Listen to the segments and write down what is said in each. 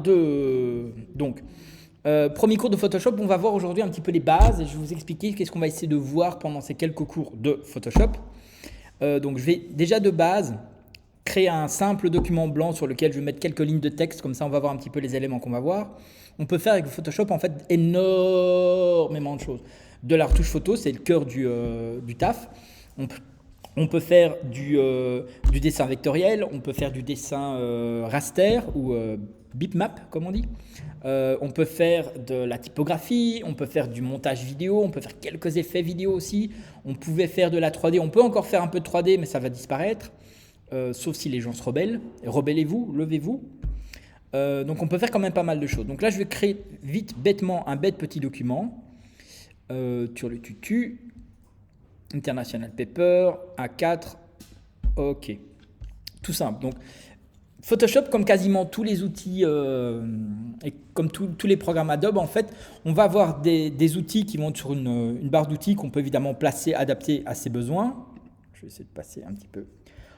Donc, premier cours de Photoshop, on va voir aujourd'hui un petit peu les bases et je vais vous expliquer qu'est-ce qu'on va essayer de voir pendant ces quelques cours de Photoshop. Donc, je vais déjà de base créer un simple document blanc sur lequel je vais mettre quelques lignes de texte, comme ça on va voir un petit peu les éléments qu'on va voir. On peut faire avec Photoshop en fait énormément de choses. De la retouche photo, c'est le cœur du taf. On peut faire du dessin vectoriel, on peut faire du dessin raster ou bitmap comme on dit. On peut faire de la typographie, on peut faire du montage vidéo, on peut faire quelques effets vidéo aussi. On pouvait faire de la 3D, on peut encore faire un peu de 3D mais ça va disparaître. Sauf si les gens se rebellent. Rebellez-vous, levez-vous. Donc on peut faire quand même pas mal de choses. Donc là je vais créer vite, bêtement, un bête petit document sur le tutu. International Paper, A4, ok. Tout simple. Donc Photoshop, comme quasiment tous les outils et comme tous les programmes Adobe, en fait, on va avoir des outils qui montent sur une barre d'outils qu'on peut évidemment placer, adapter à ses besoins. Je vais essayer de passer un petit peu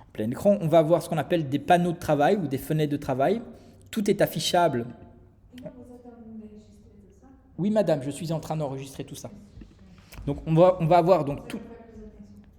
en plein écran. On va avoir ce qu'on appelle des panneaux de travail ou des fenêtres de travail. Tout est affichable. Oui, madame, je suis en train d'enregistrer tout ça. Donc, on va avoir donc tout.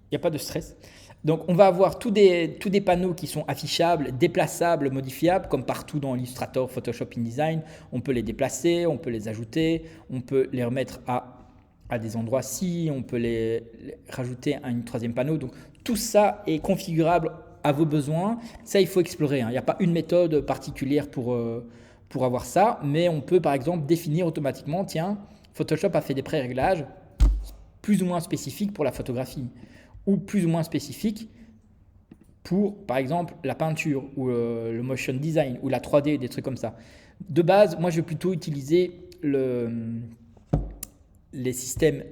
Il n'y a pas de stress. Donc, on va avoir tous des panneaux qui sont affichables, déplaçables, modifiables, comme partout dans Illustrator, Photoshop, InDesign. On peut les déplacer, on peut les ajouter, on peut les remettre à des endroits-ci, on peut les rajouter à une troisième panneau. Donc, tout ça est configurable à vos besoins. Ça, il faut explorer. Il n'y a pas une méthode particulière pour avoir ça, mais on peut, par exemple, définir automatiquement, tiens, Photoshop a fait des pré-réglages plus ou moins spécifiques pour la photographie, ou plus ou moins spécifique pour, par exemple, la peinture ou le motion design ou la 3D, des trucs comme ça. De base, moi, je vais plutôt utiliser les systèmes,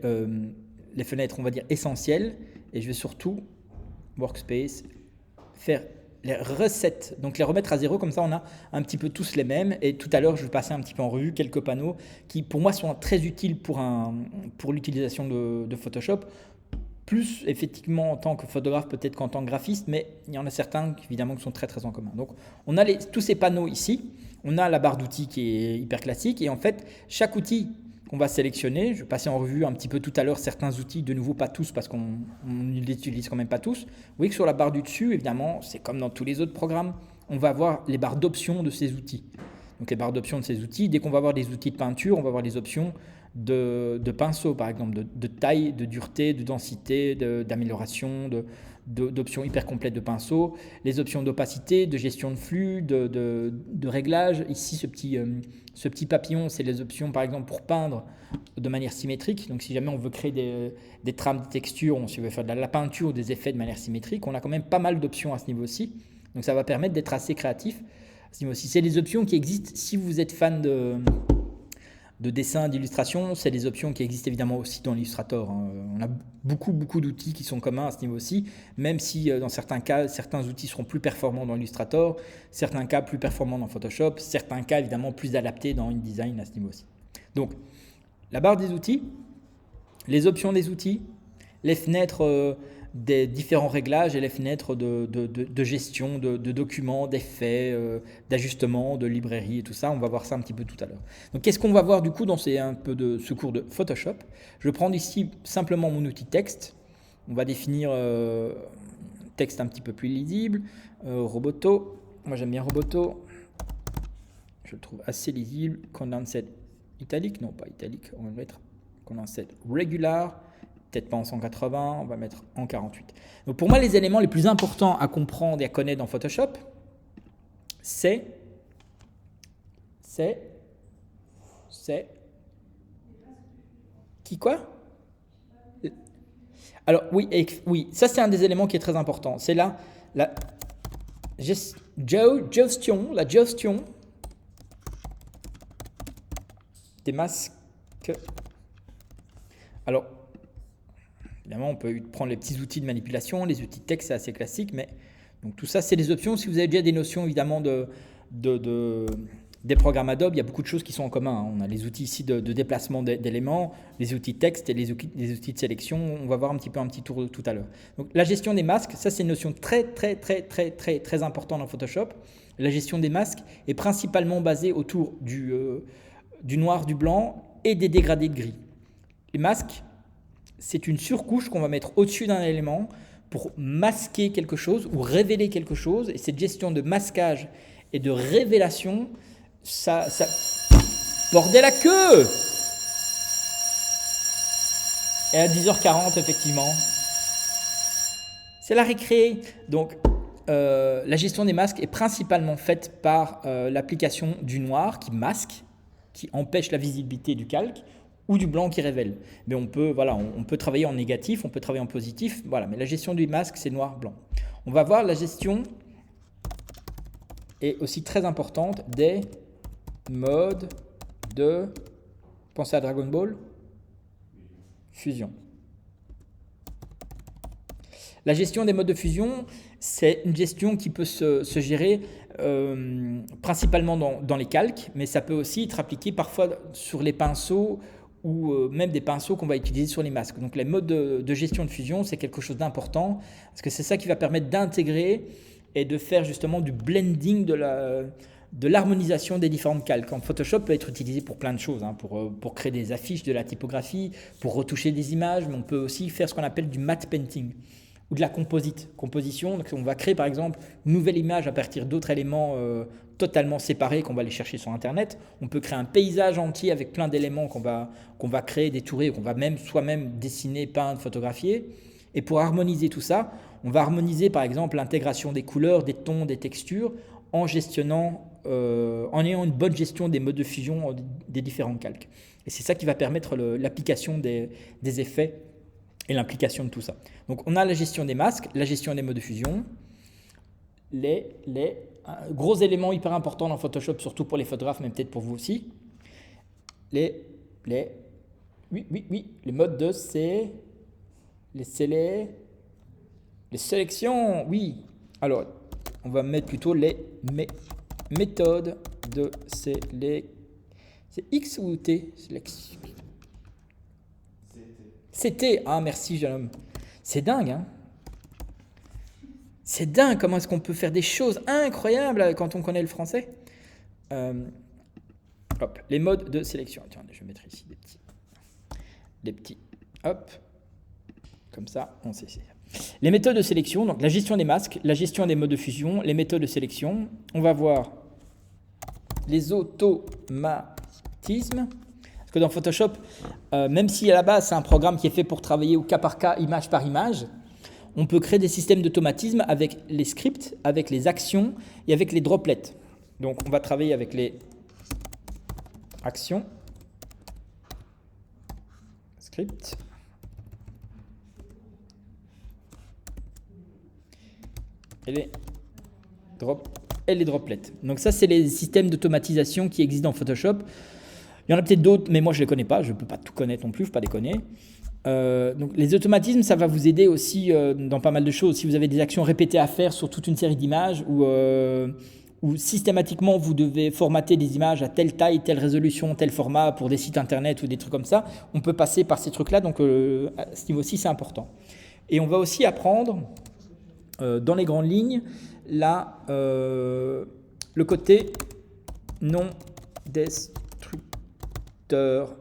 les fenêtres, on va dire, essentielles. Et je vais surtout, Workspace, faire les recettes, donc les remettre à zéro, comme ça on a un petit peu tous les mêmes. Et tout à l'heure, je vais passer un petit peu en revue quelques panneaux qui, pour moi, sont très utiles pour l'utilisation de Photoshop. Plus effectivement en tant que photographe peut-être qu'en tant que graphiste, mais il y en a certains évidemment qui sont très très en commun. Donc on a tous ces panneaux ici, on a la barre d'outils qui est hyper classique et en fait chaque outil qu'on va sélectionner, je vais passer en revue un petit peu tout à l'heure certains outils, de nouveau pas tous parce qu'on ne les utilise quand même pas tous. Vous voyez que sur la barre du dessus, évidemment, c'est comme dans tous les autres programmes, on va avoir les barres d'options de ces outils. Donc les barres d'options de ces outils, dès qu'on va avoir des outils de peinture, on va avoir les options de pinceau, par exemple, de taille, de dureté, de densité, d'amélioration, d'options hyper complètes de pinceau, les options d'opacité, de gestion de flux, de réglage. Ici, ce petit papillon, c'est les options, par exemple, pour peindre de manière symétrique. Donc, si jamais on veut créer des trames, des textures, si on veut faire de la peinture ou des effets de manière symétrique, on a quand même pas mal d'options à ce niveau-ci. Donc, ça va permettre d'être assez créatif à ce niveau-ci. C'est les options qui existent si vous êtes fan de dessin, d'illustration, c'est des options qui existent évidemment aussi dans l'Illustrator. On a beaucoup d'outils qui sont communs à ce niveau-ci, même si dans certains cas, certains outils seront plus performants dans l'Illustrator, certains cas plus performants dans Photoshop, certains cas évidemment plus adaptés dans InDesign à ce niveau-ci. Donc, la barre des outils, les options des outils, les fenêtres des différents réglages et les fenêtres de gestion, de documents, d'effets, d'ajustements, de librairies et tout ça. On va voir ça un petit peu tout à l'heure. Donc, qu'est-ce qu'on va voir du coup dans ce cours de Photoshop? Je vais prendre ici simplement mon outil texte. On va définir texte un petit peu plus lisible. Roboto. Moi, j'aime bien Roboto. Je le trouve assez lisible. Condensed italique. Non, pas italique. On va le mettre Condensed regular. Peut-être pas en 180, on va mettre en 48. Donc pour moi, les éléments les plus importants à comprendre et à connaître dans Photoshop, c'est qui quoi? Alors oui, ça c'est un des éléments qui est très important. C'est là la gestion des masques. Alors évidemment, on peut prendre les petits outils de manipulation, les outils de texte, c'est assez classique, mais donc tout ça, c'est des options. Si vous avez déjà des notions évidemment de des programmes Adobe, il y a beaucoup de choses qui sont en commun, hein. On a les outils ici de déplacement d'éléments, les outils texte et les outils de sélection. On va voir un petit tour tout à l'heure. Donc la gestion des masques, ça c'est une notion très importante dans Photoshop. La gestion des masques est principalement basée autour du noir, du blanc et des dégradés de gris. Les masques, c'est une surcouche qu'on va mettre au-dessus d'un élément pour masquer quelque chose ou révéler quelque chose. Et cette gestion de masquage et de révélation, ça bordel à queue. Et à 10h40, effectivement, c'est la récré. Donc, la gestion des masques est principalement faite par l'application du noir qui masque, qui empêche la visibilité du calque, ou du blanc qui révèle. Mais on peut travailler en négatif, on peut travailler en positif, voilà. Mais la gestion du masque, c'est noir-blanc. On va voir la gestion est aussi très importante des modes de... Pensez à Dragon Ball, fusion. La gestion des modes de fusion, c'est une gestion qui peut se gérer principalement dans les calques, mais ça peut aussi être appliqué parfois sur les pinceaux ou même des pinceaux qu'on va utiliser sur les masques. Donc les modes de gestion de fusion, c'est quelque chose d'important, parce que c'est ça qui va permettre d'intégrer et de faire justement du blending de l'harmonisation des différentes calques. En Photoshop peut être utilisé pour plein de choses, hein, pour créer des affiches, de la typographie, pour retoucher des images, mais on peut aussi faire ce qu'on appelle du matte painting ou de la composition. Donc on va créer par exemple une nouvelle image à partir d'autres éléments totalement séparés qu'on va aller chercher sur Internet. On peut créer un paysage entier avec plein d'éléments qu'on va créer, détourer, qu'on va même soi-même dessiner, peindre, photographier. Et pour harmoniser tout ça, on va harmoniser par exemple l'intégration des couleurs, des tons, des textures en gestionnant, en ayant une bonne gestion des modes de fusion des différents calques. Et c'est ça qui va permettre l'application des effets et l'implication de tout ça. Donc on a la gestion des masques, la gestion des modes de fusion, les gros éléments hyper importants dans Photoshop, surtout pour les photographes, mais peut-être pour vous aussi. Les modes de les sélections, oui. Alors, on va mettre plutôt les méthodes de sélection. C'est X ou T? Sélection. C'était, ah merci jeune homme, c'est dingue, hein. C'est dingue comment est-ce qu'on peut faire des choses incroyables quand on connaît le français. Hop, les modes de sélection. Tiens, je vais mettre ici des petits, hop, comme ça, on sait. Les méthodes de sélection, donc la gestion des masques, la gestion des modes de fusion, les méthodes de sélection. On va voir les automatismes. Parce que dans Photoshop, même si à la base c'est un programme qui est fait pour travailler au cas par cas, image par image, on peut créer des systèmes d'automatisme avec les scripts, avec les actions et avec les droplets. Donc on va travailler avec les actions, scripts, et les droplets. Donc ça, c'est les systèmes d'automatisation qui existent dans Photoshop. Il y en a peut-être d'autres, mais moi je ne les connais pas. Je ne peux pas tout connaître non plus, il ne faut pas déconner. Donc les automatismes, ça va vous aider aussi dans pas mal de choses. Si vous avez des actions répétées à faire sur toute une série d'images où systématiquement vous devez formater des images à telle taille, telle résolution, tel format pour des sites internet ou des trucs comme ça, on peut passer par ces trucs-là. Donc à ce niveau-ci, c'est important. Et on va aussi apprendre dans les grandes lignes le côté non destructeur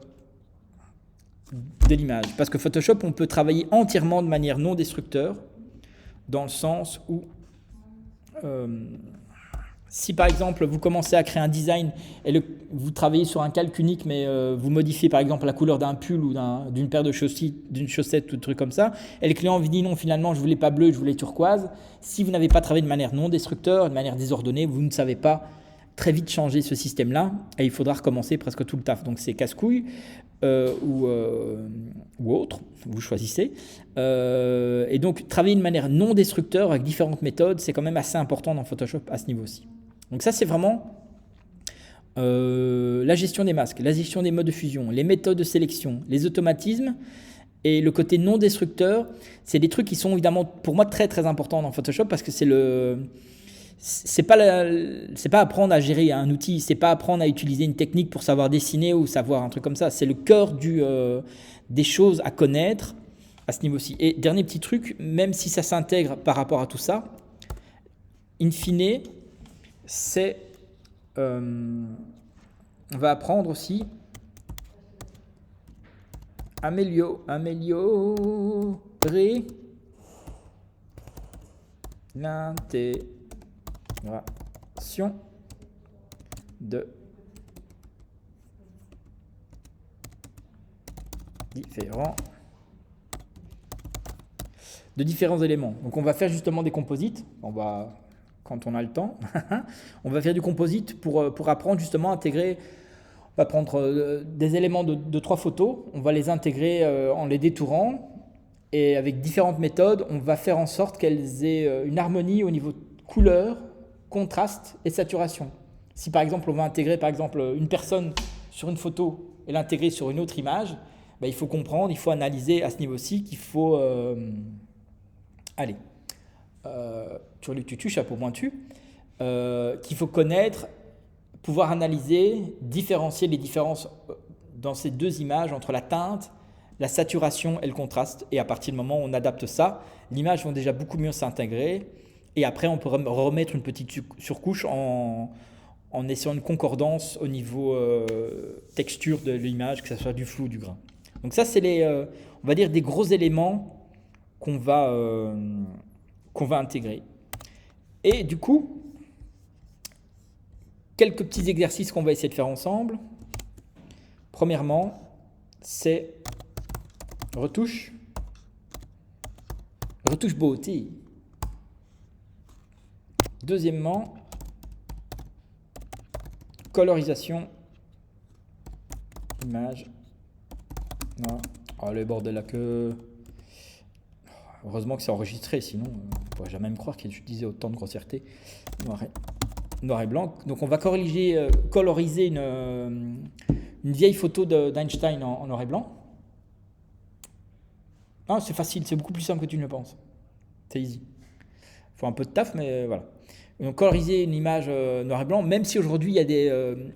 de l'image. Parce que Photoshop, on peut travailler entièrement de manière non destructeur, dans le sens où si par exemple vous commencez à créer un design et vous travaillez sur un calque unique, mais vous modifiez par exemple la couleur d'un pull ou d'une paire de chaussettes, d'une chaussette ou de trucs comme ça, et le client vous dit non, finalement je voulais pas bleu, je voulais turquoise. Si vous n'avez pas travaillé de manière non destructeur, de manière désordonnée, vous ne savez pas très vite changer ce système-là et il faudra recommencer presque tout le taf. Donc c'est casse-couille ou autre, vous choisissez. Et donc travailler de manière non destructeur avec différentes méthodes, c'est quand même assez important dans Photoshop à ce niveau-ci. Donc ça, c'est vraiment la gestion des masques, la gestion des modes de fusion, les méthodes de sélection, les automatismes et le côté non destructeur. C'est des trucs qui sont évidemment pour moi très très importants dans Photoshop parce que c'est c'est pas apprendre à gérer un outil, c'est pas apprendre à utiliser une technique pour savoir dessiner ou savoir un truc comme ça. C'est le cœur des choses à connaître à ce niveau-ci. Et dernier petit truc, même si ça s'intègre par rapport à tout ça, in fine, c'est on va apprendre aussi améliorer l'intégration de différents éléments. Donc on va faire justement des composites. Quand on a le temps, on va faire du composite pour apprendre justement à intégrer. On va prendre des éléments de 3 photos, on va les intégrer en les détourant. Et avec différentes méthodes, on va faire en sorte qu'elles aient une harmonie au niveau de couleur, contraste et saturation. Si par exemple on va intégrer par exemple une personne sur une photo et l'intégrer sur une autre image, il faut comprendre, il faut analyser à ce niveau-ci qu'il faut chapeau pointu, qu'il faut connaître, pouvoir analyser, différencier les différences dans ces 2 images entre la teinte, la saturation et le contraste. Et à partir du moment où on adapte ça, l'image va déjà beaucoup mieux s'intégrer. Et après, on peut remettre une petite surcouche en essayant une concordance au niveau texture de l'image, que ce soit du flou ou du grain. Donc ça, c'est on va dire des gros éléments qu'on va intégrer. Et du coup, quelques petits exercices qu'on va essayer de faire ensemble. Premièrement, c'est retouche beauté. Deuxièmement, colorisation image. Oh, le bordel là que... Heureusement que c'est enregistré, sinon on ne pourrait jamais me croire qu'il utilisait autant de grossièreté. Noir et blanc. Donc on va coloriser une vieille photo d'Einstein en noir et blanc. Non, c'est facile, c'est beaucoup plus simple que tu ne le penses. C'est easy. Il faut un peu de taf, mais voilà. Donc coloriser une image noir et blanc, même si aujourd'hui il y a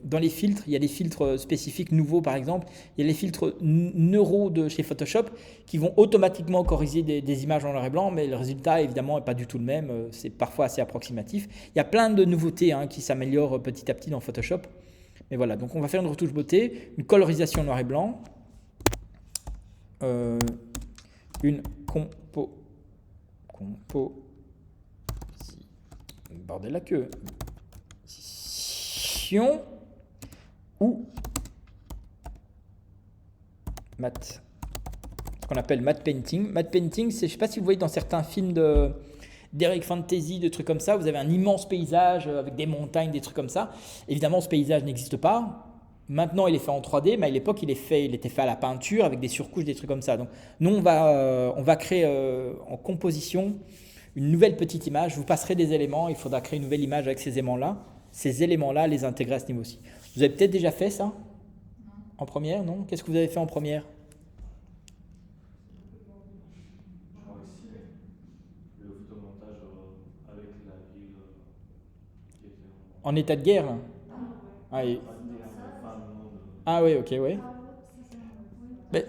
dans les filtres, il y a des filtres spécifiques nouveaux par exemple, il y a les filtres neuro de chez Photoshop qui vont automatiquement coloriser des images en noir et blanc, mais le résultat évidemment n'est pas du tout le même, c'est parfois assez approximatif. Il y a plein de nouveautés qui s'améliorent petit à petit dans Photoshop. Mais voilà, donc on va faire une retouche beauté, une colorisation noir et blanc, une bordel la queue, ou matte, ce qu'on appelle matte painting. Matte painting, c'est, je ne sais pas si vous voyez dans certains films d'Eric Fantasy, de trucs comme ça, vous avez un immense paysage avec des montagnes, des trucs comme ça. Évidemment, ce paysage n'existe pas. Maintenant, il est fait en 3D, mais à l'époque, il était fait à la peinture avec des surcouches, des trucs comme ça. Donc, nous, on va créer en composition une nouvelle petite image. Je vous passerai des éléments. Il faudra créer une nouvelle image avec ces éléments-là. Ces éléments-là, les intégrer à ce niveau-ci. Vous avez peut-être déjà fait ça en première, non? Qu'est-ce que vous avez fait en première? Le photomontage avec la ville qui était En état de guerre là. Ah oui, ok, oui. Mais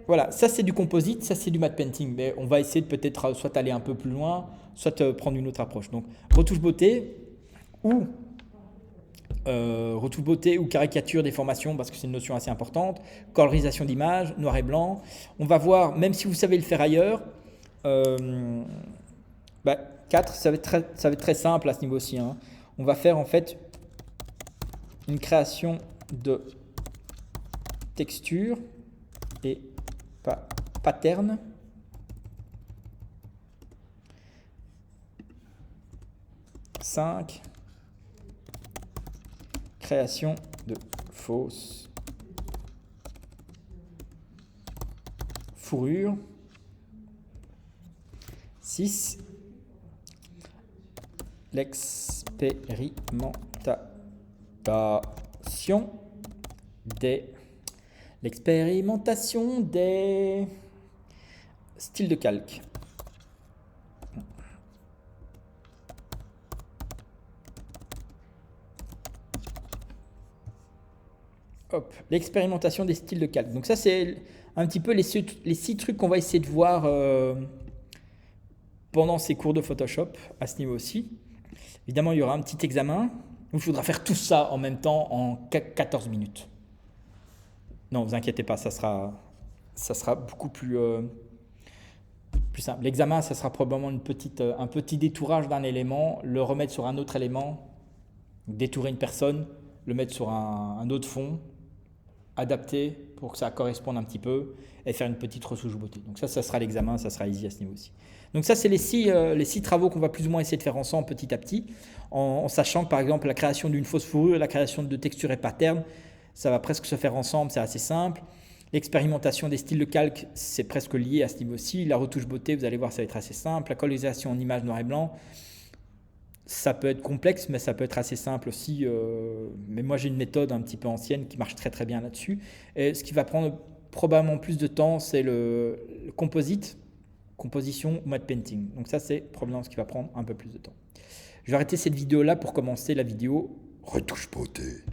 voilà, ça c'est du composite, ça c'est du matte painting. Mais on va essayer de peut-être soit aller un peu plus loin, soit prendre une autre approche. Donc retouche beauté ou caricature, déformation, parce que c'est une notion assez importante, colorisation d'image, noir et blanc. On va voir, même si vous savez le faire ailleurs, 4, ça va être très simple à ce niveau-ci. On va faire en fait une création de texture et pattern. Création de fausse fourrure. 6. L'expérimentation des styles de calque. Hop, l'expérimentation des styles de calque. Donc ça, c'est un petit peu les 6 trucs qu'on va essayer de voir pendant ces cours de Photoshop à ce niveau aussi. Évidemment, il y aura un petit examen où il faudra faire tout ça en même temps en 14 minutes. Non, vous inquiétez pas, ça sera beaucoup plus simple. L'examen, ça sera probablement un petit détourage d'un élément, le remettre sur un autre élément, détourer une personne, le mettre sur un autre fond, adapter pour que ça corresponde un petit peu et faire une petite retouche beauté. Donc ça sera l'examen, ça sera easy à ce niveau aussi. Donc ça, c'est les six travaux qu'on va plus ou moins essayer de faire ensemble petit à petit, en sachant que par exemple la création d'une fausse fourrure, la création de textures et patterns, ça va presque se faire ensemble, c'est assez simple. L'expérimentation des styles de calque, c'est presque lié à ce niveau aussi. La retouche beauté, vous allez voir, ça va être assez simple. La colorisation en image noir et blanc, ça peut être complexe, mais ça peut être assez simple aussi. Mais moi, j'ai une méthode un petit peu ancienne qui marche très très bien là-dessus. Et ce qui va prendre probablement plus de temps, c'est le composition ou matte painting. Donc ça, c'est probablement ce qui va prendre un peu plus de temps. Je vais arrêter cette vidéo-là pour commencer la vidéo retouche beauté.